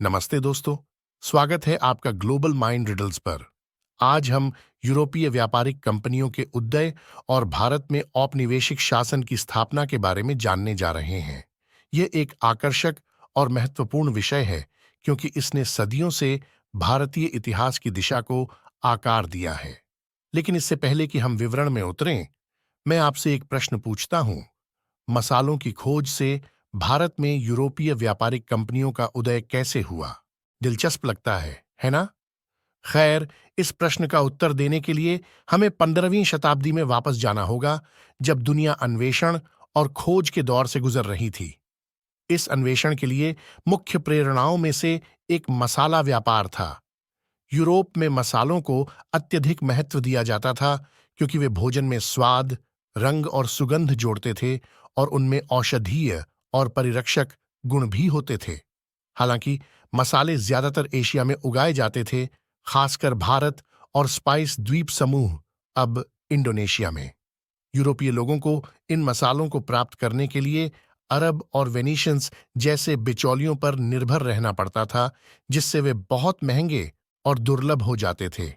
नमस्ते दोस्तों। स्वागत है आपका ग्लोबल माइंड रिडल्स पर। आज हम यूरोपीय व्यापारिक कंपनियों के उदय और भारत में औपनिवेशिक शासन की स्थापना के बारे में जानने जा रहे हैं। यह एक आकर्षक और महत्वपूर्ण विषय है क्योंकि इसने सदियों से भारतीय इतिहास की दिशा को आकार दिया है। लेकिन इससे पहले कि हम विवरण में उतरें, मैं आपसे एक प्रश्न पूछता हूं। मसालों की खोज से भारत में यूरोपीय व्यापारिक कंपनियों का उदय कैसे हुआ? दिलचस्प लगता है ना? खैर, इस प्रश्न का उत्तर देने के लिए हमें 15वीं शताब्दी में वापस जाना होगा, जब दुनिया अन्वेषण और खोज के दौर से गुजर रही थी। इस अन्वेषण के लिए मुख्य प्रेरणाओं में से एक मसाला व्यापार था। यूरोप में मसालों को अत्यधिक महत्व दिया जाता था क्योंकि वे भोजन में स्वाद, रंग और सुगंध जोड़ते थे और उनमें औषधीय और परिरक्षक गुण भी होते थे। हालांकि मसाले ज्यादातर एशिया में उगाए जाते थे, खासकर भारत और स्पाइस द्वीप समूह, अब इंडोनेशिया में। यूरोपीय लोगों को इन मसालों को प्राप्त करने के लिए अरब और वेनिशियंस जैसे बिचौलियों पर निर्भर रहना पड़ता था, जिससे वे बहुत महंगे और दुर्लभ हो जाते थे।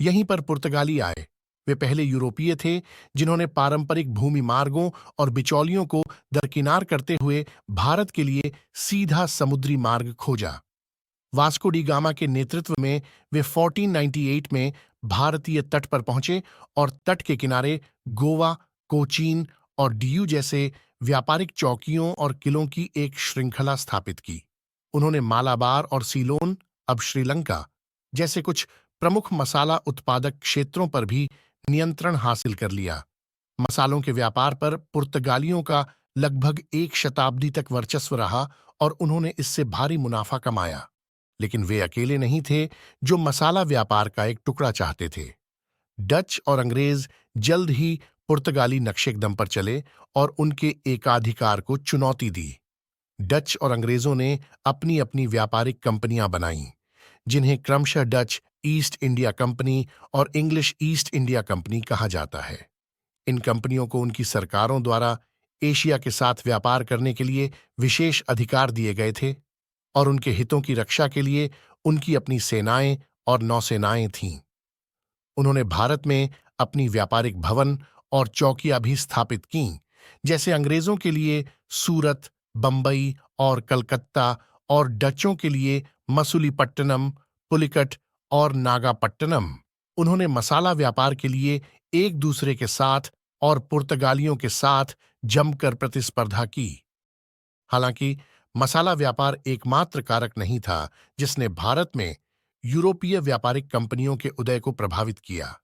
यहीं पर पुर्तगाली आए। वे पहले यूरोपीय थे जिन्होंने पारंपरिक भूमि मार्गों और बिचौलियों को दरकिनार करते हुए भारत के लिए सीधा समुद्री मार्ग खोजा। वास्को डी गामा के नेतृत्व में वे 1498 में भारतीय तट पर पहुंचे और तट के किनारे गोवा, कोचीन और डियू जैसे व्यापारिक चौकियों और किलों की एक श्रृंखला स्थापित की। उन्होंने मालाबार और सीलोन, अब श्रीलंका, जैसे कुछ प्रमुख मसाला उत्पादक क्षेत्रों पर भी नियंत्रण हासिल कर लिया। मसालों के व्यापार पर पुर्तगालियों का लगभग एक शताब्दी तक वर्चस्व रहा और उन्होंने इससे भारी मुनाफा कमाया। लेकिन वे अकेले नहीं थे जो मसाला व्यापार का एक टुकड़ा चाहते थे। डच और अंग्रेज जल्द ही पुर्तगाली नक्शेकदम पर चले और उनके एकाधिकार को चुनौती दी। डच और अंग्रेजों ने अपनी अपनी व्यापारिक कंपनियां बनाईं, जिन्हें क्रमशः डच ईस्ट इंडिया कंपनी और इंग्लिश ईस्ट इंडिया कंपनी कहा जाता है। इन कंपनियों को उनकी सरकारों द्वारा एशिया के साथ व्यापार करने के लिए विशेष अधिकार दिए गए थे और उनके हितों की रक्षा के लिए उनकी अपनी सेनाएं और नौसेनाएं थीं। उन्होंने भारत में अपनी व्यापारिक भवन और चौकियां भी स्थापित कीं, जैसे अंग्रेजों के लिए सूरत, बंबई और कलकत्ता, और डचों के लिए मसूलीपट्टनम, पुलिकट और नागापट्टनम। उन्होंने मसाला व्यापार के लिए एक दूसरे के साथ और पुर्तगालियों के साथ जमकर प्रतिस्पर्धा की। हालांकि मसाला व्यापार एकमात्र कारक नहीं था जिसने भारत में यूरोपीय व्यापारिक कंपनियों के उदय को प्रभावित किया।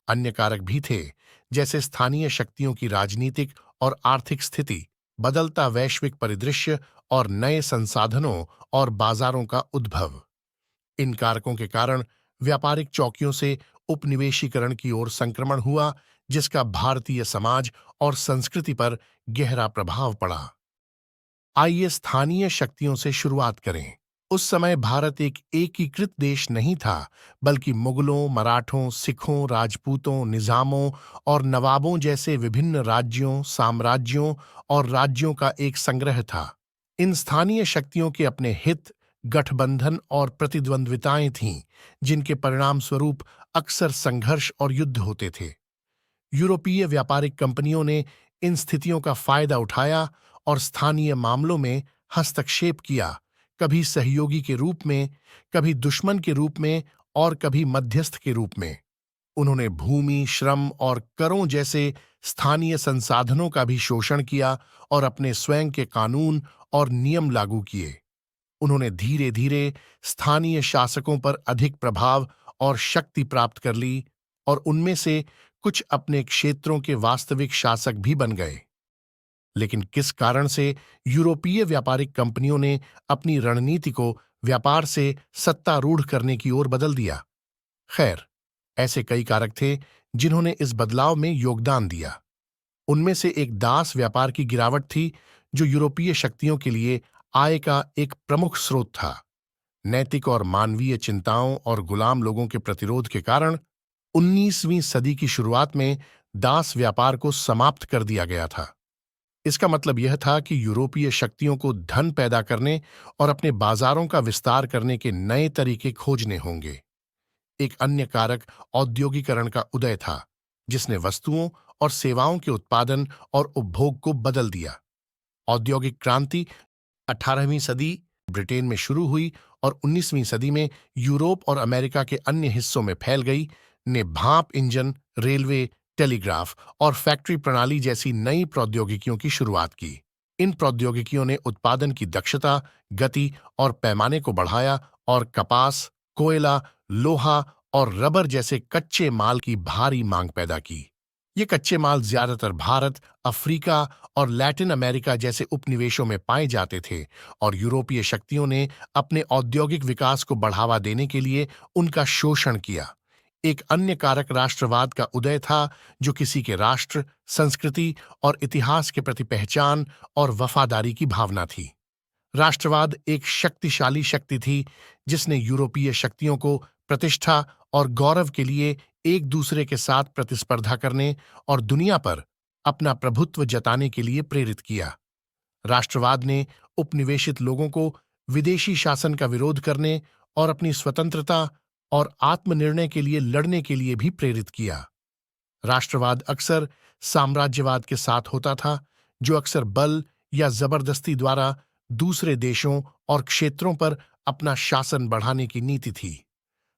अन्य कारक भी थे, जैसे स्थानीय शक्तियों की राजनीतिक और आर्थिक स्थिति, बदलता वैश्विक परिदृश्य और नए संसाधनों और बाजारों का उद्भव। इन कारकों के कारण व्यापारिक चौकियों से उपनिवेशीकरण की ओर संक्रमण हुआ, जिसका भारतीय समाज और संस्कृति पर गहरा प्रभाव पड़ा। आइए स्थानीय शक्तियों से शुरुआत करें। उस समय भारत एक एकीकृत देश नहीं था, बल्कि मुगलों, मराठों, सिखों, राजपूतों, निजामों और नवाबों जैसे विभिन्न राज्यों, साम्राज्यों और राज्यों का एक संग्रह था। इन स्थानीय शक्तियों के अपने हित, गठबंधन और प्रतिद्वंद्विताएं थीं, जिनके परिणाम स्वरूप अक्सर संघर्ष और युद्ध होते थे। यूरोपीय व्यापारिक कंपनियों ने इन स्थितियों का फायदा उठाया और स्थानीय मामलों में हस्तक्षेप किया, कभी सहयोगी के रूप में, कभी दुश्मन के रूप में और कभी मध्यस्थ के रूप में। उन्होंने भूमि, श्रम और करों जैसे स्थानीय संसाधनों का भी शोषण किया और अपने स्वयं के कानून और नियम लागू किए। उन्होंने धीरे धीरे स्थानीय शासकों पर अधिक प्रभाव और शक्ति प्राप्त कर ली और उनमें से कुछ अपने क्षेत्रों के वास्तविक शासक भी बन गए। लेकिन किस कारण से यूरोपीय व्यापारिक कंपनियों ने अपनी रणनीति को व्यापार से सत्तारूढ़ करने की ओर बदल दिया? खैर, ऐसे कई कारक थे जिन्होंने इस बदलाव में योगदान दिया। उनमें से एक दास व्यापार की गिरावट थी, जो यूरोपीय शक्तियों के लिए आय का एक प्रमुख स्रोत था। नैतिक और मानवीय चिंताओं और गुलाम लोगों के प्रतिरोध के कारण 19वीं सदी की शुरुआत में दास व्यापार को समाप्त कर दिया गया था। इसका मतलब यह था कि यूरोपीय शक्तियों को धन पैदा करने और अपने बाजारों का विस्तार करने के नए तरीके खोजने होंगे। एक अन्य कारक औद्योगिकरण का उदय था, जिसने वस्तुओं और सेवाओं के उत्पादन और उपभोग को बदल दिया। औद्योगिक क्रांति 18वीं सदी ब्रिटेन में शुरू हुई और 19वीं सदी में यूरोप और अमेरिका के अन्य हिस्सों में फैल गई, ने भाप इंजन, रेलवे, टेलीग्राफ और फैक्ट्री प्रणाली जैसी नई प्रौद्योगिकियों की शुरुआत की। इन प्रौद्योगिकियों ने उत्पादन की दक्षता, गति और पैमाने को बढ़ाया और कपास, कोयला, लोहा और रबर जैसे कच्चे माल की भारी मांग पैदा की। ये कच्चे माल ज्यादातर भारत, अफ्रीका और लैटिन अमेरिका जैसे उपनिवेशों में पाए जाते थे और यूरोपीय शक्तियों ने अपने औद्योगिक विकास को बढ़ावा देने के लिए उनका शोषण किया। एक अन्य कारक राष्ट्रवाद का उदय था, जो किसी के राष्ट्र, संस्कृति और इतिहास के प्रति पहचान और वफादारी की भावना थी। राष्ट्रवाद एक शक्तिशाली शक्ति थी, जिसने यूरोपीय शक्तियों को प्रतिष्ठा और गौरव के लिए एक दूसरे के साथ प्रतिस्पर्धा करने और दुनिया पर अपना प्रभुत्व जताने के लिए प्रेरित किया। राष्ट्रवाद ने उपनिवेशित लोगों को विदेशी शासन का विरोध करने और अपनी स्वतंत्रता और आत्मनिर्णय के लिए लड़ने के लिए भी प्रेरित किया। राष्ट्रवाद अक्सर साम्राज्यवाद के साथ होता था, जो अक्सर बल या जबरदस्ती द्वारा दूसरे देशों और क्षेत्रों पर अपना शासन बढ़ाने की नीति थी।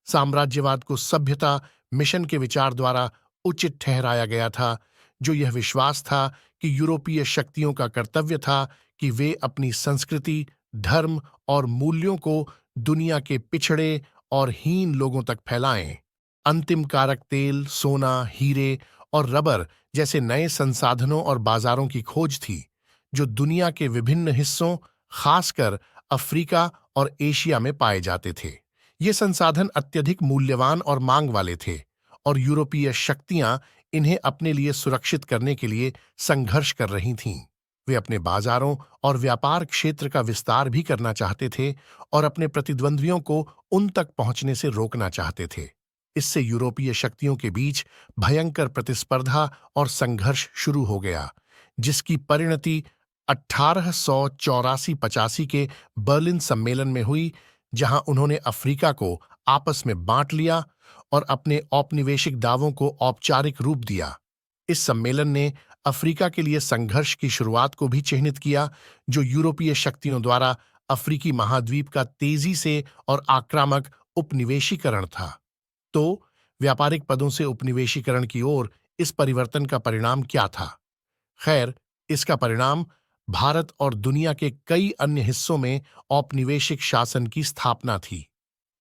साम्राज्यवाद को सभ्यता मिशन के विचार द्वारा उचित ठहराया गया था, जो यह विश्वास था कि यूरोपीय शक्तियों का कर्तव्य था कि वे अपनी संस्कृति, धर्म और मूल्यों को दुनिया के पिछड़े और हीन लोगों तक फैलाएं। अंतिम कारक तेल, सोना, हीरे और रबर जैसे नए संसाधनों और बाजारों की खोज थी, जो दुनिया के विभिन्न हिस्सों, खासकर अफ्रीका और एशिया में पाए जाते थे। ये संसाधन अत्यधिक मूल्यवान और मांग वाले थे और यूरोपीय शक्तियां इन्हें अपने लिए सुरक्षित करने के लिए संघर्ष कर रही थीं। वे अपने बाजारों और व्यापार क्षेत्र का विस्तार भी करना चाहते थे और अपने प्रतिद्वंद्वियों को उन तक पहुंचने से रोकना चाहते थे। इससे यूरोपीय शक्तियों के बीच भयंकर प्रतिस्पर्धा और संघर्ष शुरू हो गया, जिसकी परिणति 1884-85 के बर्लिन सम्मेलन में हुई, जहां उन्होंने अफ्रीका को आपस में बांट लिया और अपने औपनिवेशिक दावों को औपचारिक रूप दिया। इस सम्मेलन ने अफ्रीका के लिए संघर्ष की शुरुआत को भी चिह्नित किया, जो यूरोपीय शक्तियों द्वारा अफ्रीकी महाद्वीप का तेजी से और आक्रामक उपनिवेशीकरण था। तो व्यापारिक पदों से उपनिवेशीकरण की ओर इस परिवर्तन का परिणाम क्या था? खैर, इसका परिणाम भारत और दुनिया के कई अन्य हिस्सों में औपनिवेशिक शासन की स्थापना थी।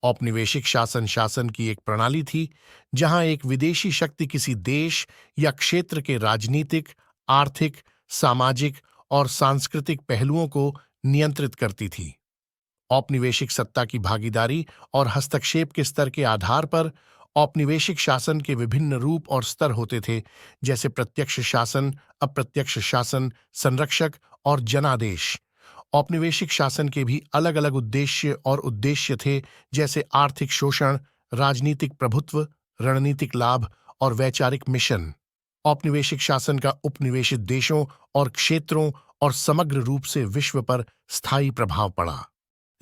औपनिवेशिक शासन शासन की एक प्रणाली थी, जहां एक विदेशी शक्ति किसी देश या क्षेत्र के राजनीतिक, आर्थिक, सामाजिक और सांस्कृतिक पहलुओं को नियंत्रित करती थी। औपनिवेशिक सत्ता की भागीदारी और हस्तक्षेप के स्तर के आधार पर औपनिवेशिक शासन के विभिन्न रूप और स्तर होते थे, जैसे प्रत्यक्ष शासन, अप्रत्यक्ष शासन, संरक्षक और जनादेश। औपनिवेशिक शासन के भी अलग अलग उद्देश्य थे, जैसे आर्थिक शोषण, राजनीतिक प्रभुत्व, रणनीतिक लाभ और वैचारिक मिशन। औपनिवेशिक शासन का उपनिवेशित देशों और क्षेत्रों और समग्र रूप से विश्व पर स्थायी प्रभाव पड़ा।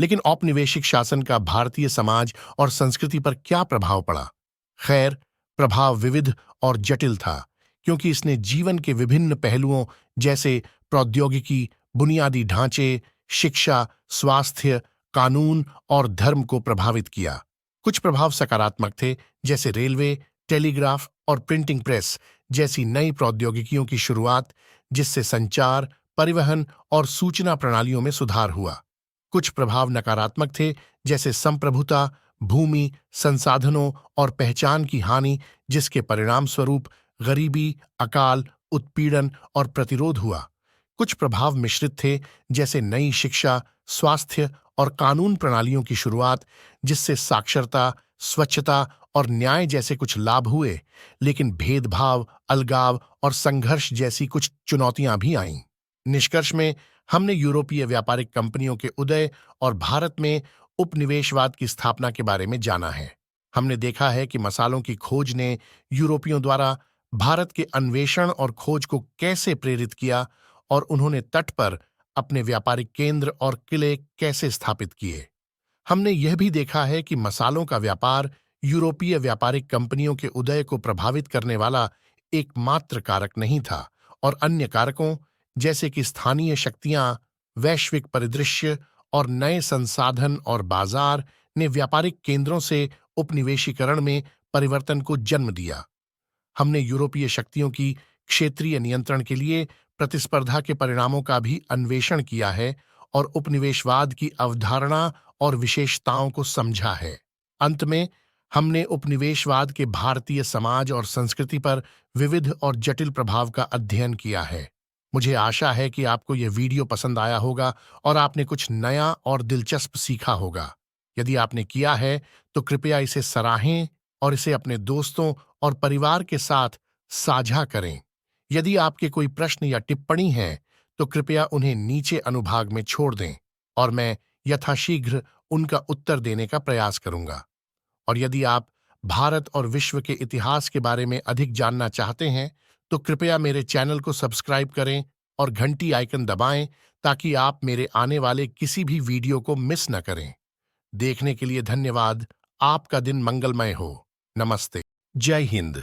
लेकिन औपनिवेशिक शासन का भारतीय समाज और संस्कृति पर क्या प्रभाव पड़ा? खैर, प्रभाव विविध और जटिल था, क्योंकि इसने जीवन के विभिन्न पहलुओं जैसे प्रौद्योगिकी, बुनियादी ढांचे, शिक्षा, स्वास्थ्य, कानून और धर्म को प्रभावित किया। कुछ प्रभाव सकारात्मक थे, जैसे रेलवे, टेलीग्राफ और प्रिंटिंग प्रेस जैसी नई प्रौद्योगिकियों की शुरुआत, जिससे संचार, परिवहन और सूचना प्रणालियों में सुधार हुआ। कुछ प्रभाव नकारात्मक थे, जैसे संप्रभुता, भूमि, संसाधनों और पहचान की हानि, जिसके परिणाम स्वरूप गरीबी, अकाल, उत्पीड़न और प्रतिरोध हुआ। कुछ प्रभाव मिश्रित थे, जैसे नई शिक्षा, स्वास्थ्य और कानून प्रणालियों की शुरुआत, जिससे साक्षरता, स्वच्छता और न्याय जैसे कुछ लाभ हुए, लेकिन भेदभाव, अलगाव और संघर्ष जैसी कुछ चुनौतियां भी आईं। निष्कर्ष में हमने यूरोपीय व्यापारिक कंपनियों के उदय और भारत में उपनिवेशवाद की स्थापना के बारे में जाना है। हमने देखा है कि मसालों की खोज ने यूरोपियों द्वारा भारत के अन्वेषण और खोज को कैसे प्रेरित किया और उन्होंने तट पर अपने व्यापारिक केंद्र और किले कैसे स्थापित किए। हमने यह भी देखा है कि मसालों का व्यापार यूरोपीय व्यापारिक कंपनियों के उदय को प्रभावित करने वाला एकमात्र कारक नहीं था, और अन्य कारकों जैसे कि स्थानीय शक्तियां, वैश्विक परिदृश्य और नए संसाधन और बाजार ने व्यापारिक केंद्रों से उपनिवेशीकरण में परिवर्तन को जन्म दिया। हमने यूरोपीय शक्तियों की क्षेत्रीय नियंत्रण के लिए प्रतिस्पर्धा के परिणामों का भी अन्वेषण किया है और उपनिवेशवाद की अवधारणा और विशेषताओं को समझा है। अंत में हमने उपनिवेशवाद के भारतीय समाज और संस्कृति पर विविध और जटिल प्रभाव का अध्ययन किया है। मुझे आशा है कि आपको यह वीडियो पसंद आया होगा और आपने कुछ नया और दिलचस्प सीखा होगा। यदि आपने किया है तो कृपया इसे सराहें और इसे अपने दोस्तों और परिवार के साथ साझा करें। यदि आपके कोई प्रश्न या टिप्पणी हैं तो कृपया उन्हें नीचे अनुभाग में छोड़ दें और मैं यथाशीघ्र उनका उत्तर देने का प्रयास करूंगा। और यदि आप भारत और विश्व के इतिहास के बारे में अधिक जानना चाहते हैं तो कृपया मेरे चैनल को सब्सक्राइब करें और घंटी आइकन दबाएं ताकि आप मेरे आने वाले किसी भी वीडियो को मिस न करें। देखने के लिए धन्यवाद। आपका दिन मंगलमय हो। नमस्ते। जय हिंद।